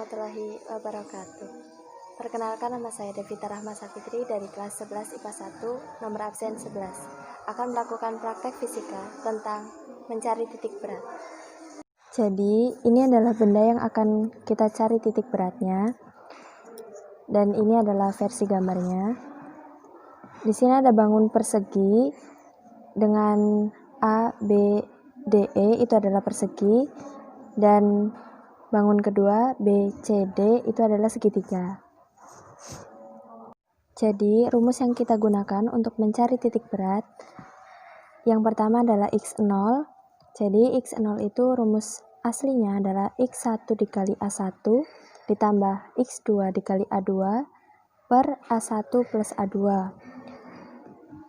warahmatullahi wabarakatuh. Perkenalkan, nama saya Devita Rahma Safitri dari kelas 11 IPA 1, nomor absen 11. Akan melakukan praktek fisika tentang mencari titik berat. Jadi, ini adalah benda yang akan kita cari titik beratnya. Dan ini adalah versi gambarnya. Di sini ada bangun persegi dengan A, B, D, E itu adalah persegi, dan bangun kedua B, C, D itu adalah segitiga. Jadi rumus yang kita gunakan untuk mencari titik berat yang pertama adalah X0. Jadi X0 itu rumus aslinya adalah X1 dikali A1 ditambah X2 dikali A2 per A1 plus A2.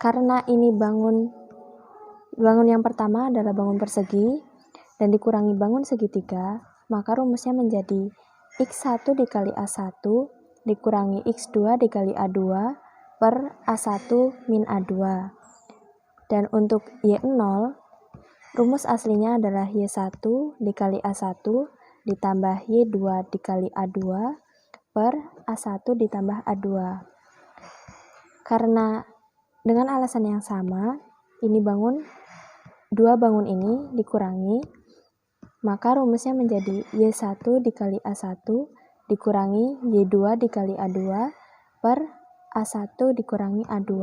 Karena ini bangun yang pertama adalah bangun persegi dan dikurangi bangun segitiga, maka rumusnya menjadi X1 dikali A1 dikurangi X2 dikali A2 per A1 min A2. Dan untuk Y0, rumus aslinya adalah Y1 dikali A1 ditambah Y2 dikali A2 per A1 ditambah A2. Karena dengan alasan yang sama, ini dua bangun ini dikurangi, maka rumusnya menjadi Y1 dikali A1 dikurangi Y2 dikali A2 per A1 dikurangi A2.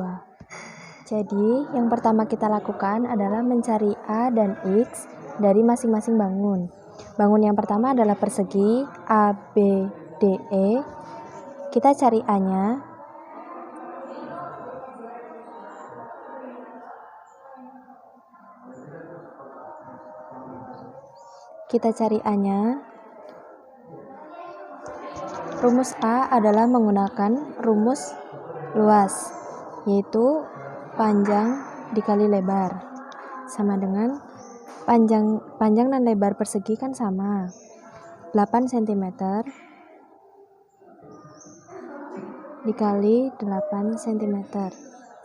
Jadi, yang pertama kita lakukan adalah mencari A dan X dari masing-masing bangun. Bangun yang pertama adalah persegi A, B, D, E. Kita cari A-nya. Rumus A adalah menggunakan rumus luas, yaitu panjang dikali lebar. Sama dengan panjang dan lebar persegi kan sama. 8 cm dikali 8 cm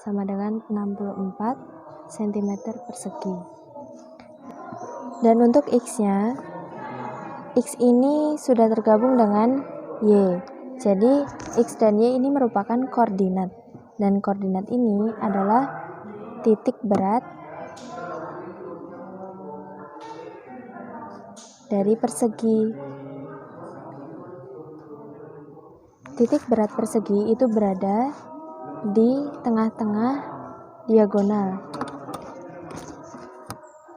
sama dengan 64 cm persegi. Dan untuk X-nya, X ini sudah tergabung dengan Y. Jadi X dan Y ini merupakan koordinat. Dan koordinat ini adalah titik berat dari persegi. Titik berat persegi itu berada di tengah-tengah diagonal.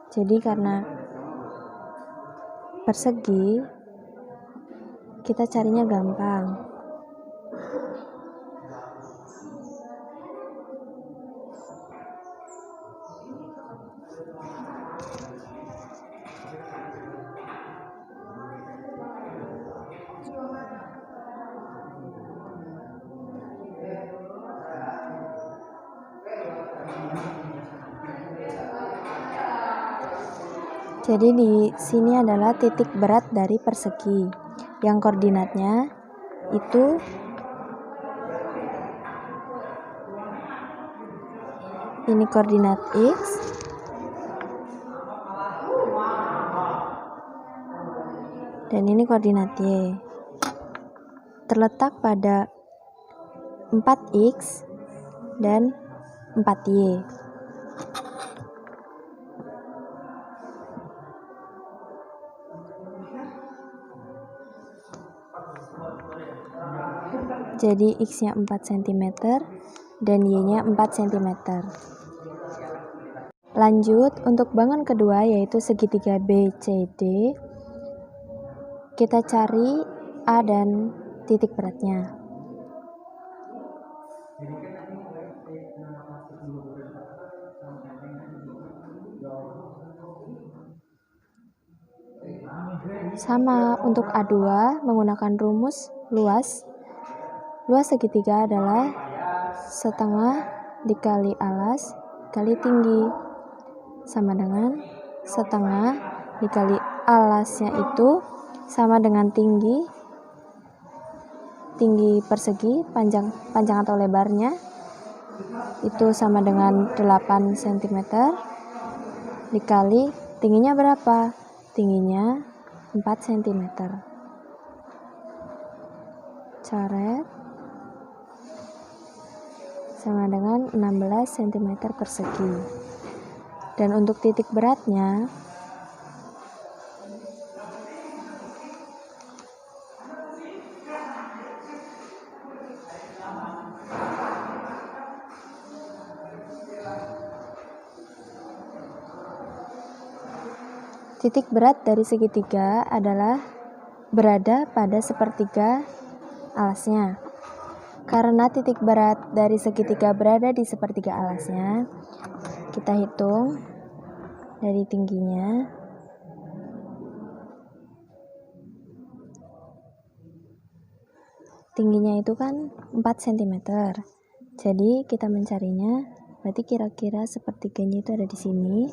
Jadi karena persegi, kita carinya gampang. Jadi di sini adalah titik berat dari persegi yang koordinatnya itu ini koordinat X dan ini koordinat Y. Terletak pada 4X dan 4Y. Jadi X-nya 4 cm dan Y-nya 4 cm. Lanjut, untuk bangun kedua yaitu segitiga BCD, kita cari A dan titik beratnya. Sama untuk A2 menggunakan rumus luas. Luas segitiga adalah setengah dikali alas dikali tinggi, sama dengan setengah dikali alasnya itu sama dengan tinggi persegi, panjang atau lebarnya itu sama dengan 8 cm dikali tingginya berapa? Tingginya 4 cm. coret, sama dengan 16 cm persegi. Dan untuk titik beratnya, titik berat dari segitiga adalah berada pada sepertiga alasnya. Karena titik berat dari segitiga berada di sepertiga alasnya, kita hitung dari tingginya. Tingginya itu kan 4 cm. Jadi kita mencarinya, berarti kira-kira sepertiganya itu ada di sini.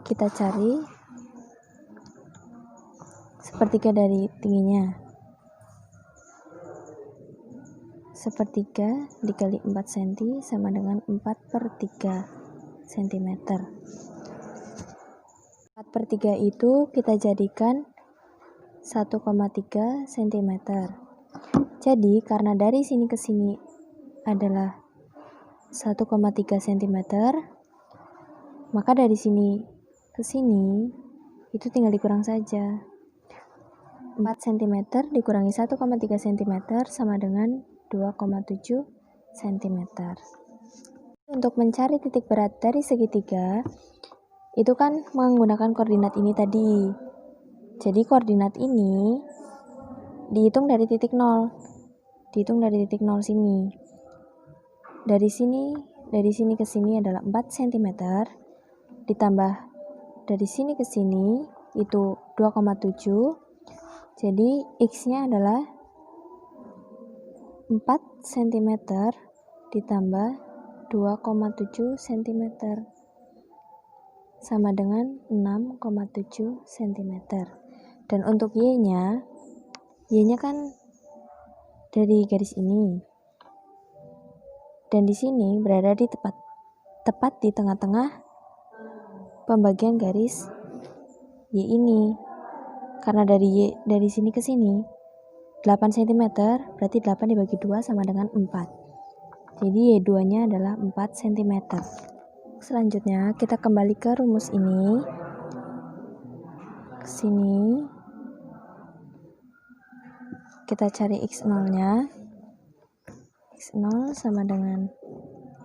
Kita cari sepertiga dari tingginya. Sepertiga dikali 4 cm sama dengan 4/3 cm. 4/3 itu kita jadikan 1,3 cm. Jadi karena dari sini ke sini adalah 1,3 cm, maka dari sini ke sini itu tinggal dikurang saja. 4 cm dikurangi 1,3 cm sama dengan 2,7 cm. Untuk mencari titik berat dari segitiga, itu kan menggunakan koordinat ini tadi. Jadi koordinat ini dihitung dari titik 0. Dihitung dari titik 0 sini. Dari sini ke sini adalah 4 cm, ditambah dari sini ke sini itu 2,7. Jadi X-nya adalah 4 cm ditambah 2,7 cm sama dengan 6,7 cm. Dan untuk Y-nya kan dari garis ini. Dan di sini berada di tepat di tengah-tengah pembagian garis Y ini. Karena dari sini ke sini 8 cm, berarti 8 dibagi 2 sama dengan 4. Jadi Y2 nya adalah 4 cm. Selanjutnya kita kembali ke rumus ini. Ke sini kita cari X0 nya. X0 sama dengan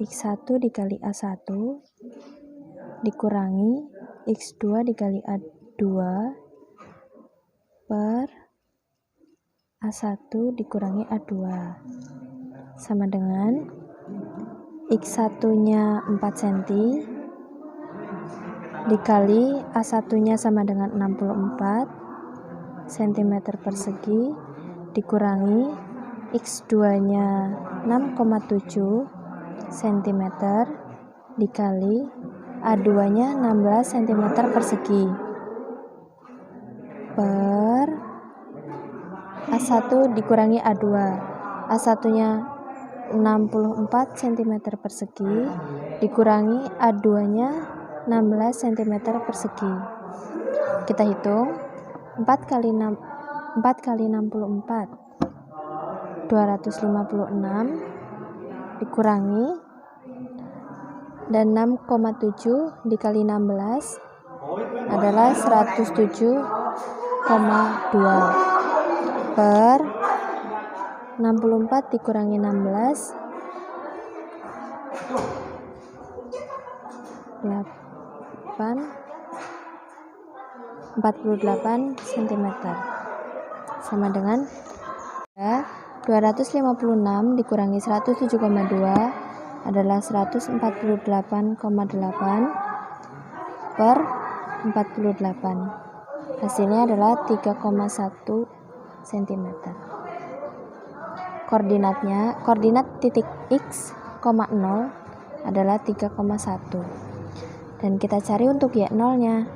X1 dikali A1 dikurangi X2 dikali A2 per A1 dikurangi A2 sama dengan X1 nya 4 cm dikali A1 nya sama dengan 64 cm persegi dikurangi X2 nya 6,7 cm dikali A2 nya 16 cm persegi per A1 dikurangi A2. A1 nya 64 cm persegi dikurangi A2 nya 16 cm persegi. Kita hitung 4 kali 64 256 dikurangi dan 6,7 dikali 16 adalah 107,2 per 64 dikurangi 16 48 cm sama dengan 256 dikurangi 107,2 adalah 148,8 per 48. Hasilnya adalah 3,1 cm. Koordinat titik X, 0 adalah 3,1. Dan kita cari untuk Y0 nya.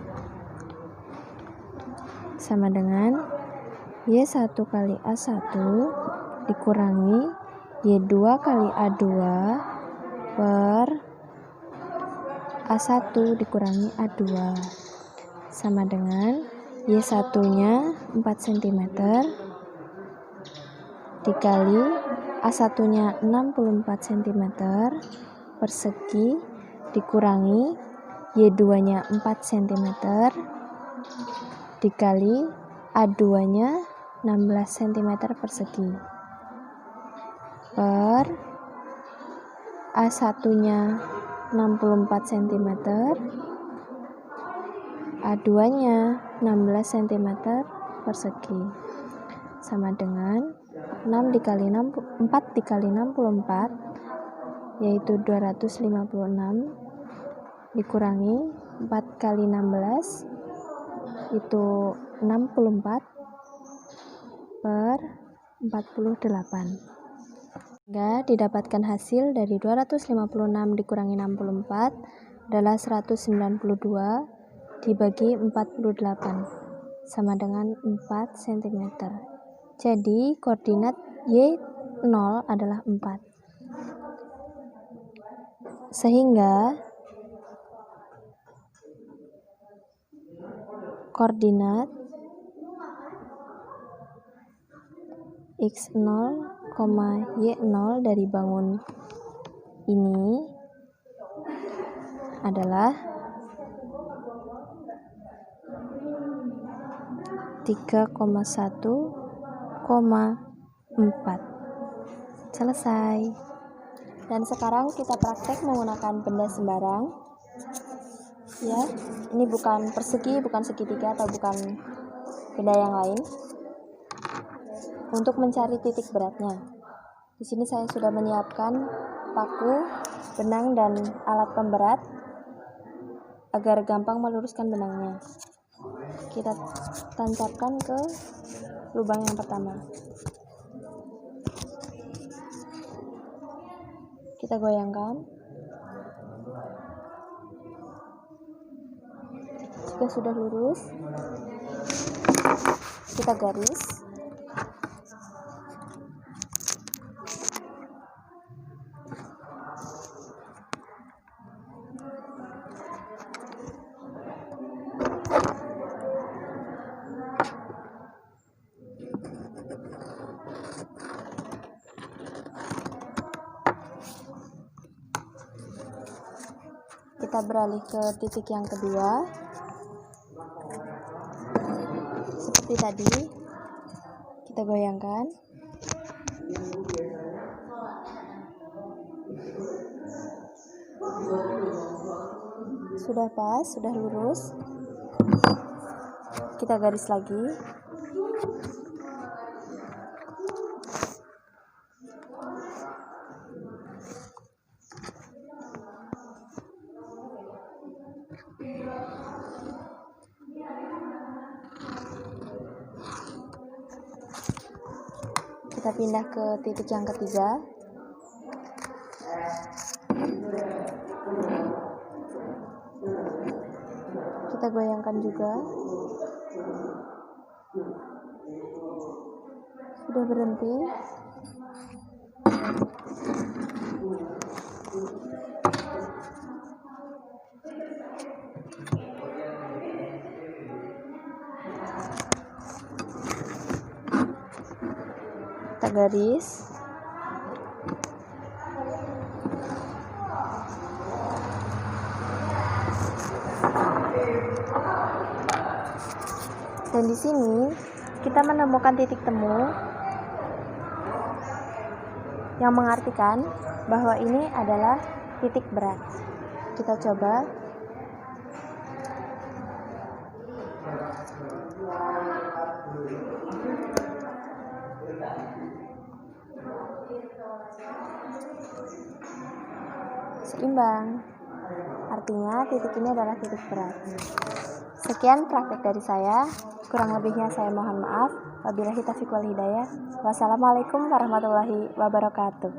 Sama dengan Y1 kali A1 dikurangi Y2 kali A2 per A1 dikurangi A2 sama dengan Y1-nya 4 cm dikali A1-nya 64 cm persegi dikurangi Y2-nya 4 cm dikali A2-nya 16 cm persegi per A1-nya 64 cm A2-nya 16 cm persegi sama dengan 4 dikali 64 yaitu 256 dikurangi 4 kali 16 itu 64 per 48 sehingga didapatkan hasil dari 256 dikurangi 64 adalah 192 dibagi 48 sama dengan 4 cm. Jadi koordinat Y0 adalah 4. Sehingga koordinat X0, Y0 dari bangun ini adalah 3,1,4. Selesai. Dan sekarang kita praktek menggunakan benda sembarang. Ya, ini bukan persegi, bukan segitiga atau bukan benda yang lain. Untuk mencari titik beratnya. Di sini saya sudah menyiapkan paku, benang dan alat pemberat agar gampang meluruskan benangnya. Kita tancapkan ke lubang yang pertama. Kita goyangkan. Jika sudah lurus, kita garis. Kita beralih ke titik yang kedua. Seperti tadi, kita goyangkan. Sudah pas, sudah lurus. Kita garis lagi. Kita pindah ke titik yang ketiga. Kita goyangkan juga. Sudah berhenti. Kita garis. Dan di sini kita menemukan titik temu yang mengartikan bahwa ini adalah titik berat. Kita coba. Seimbang. Artinya titik ini adalah titik berat. Sekian praktek dari saya. Kurang lebihnya saya mohon maaf. Wabillahi taufiq wal hidayah. Wassalamualaikum warahmatullahi wabarakatuh.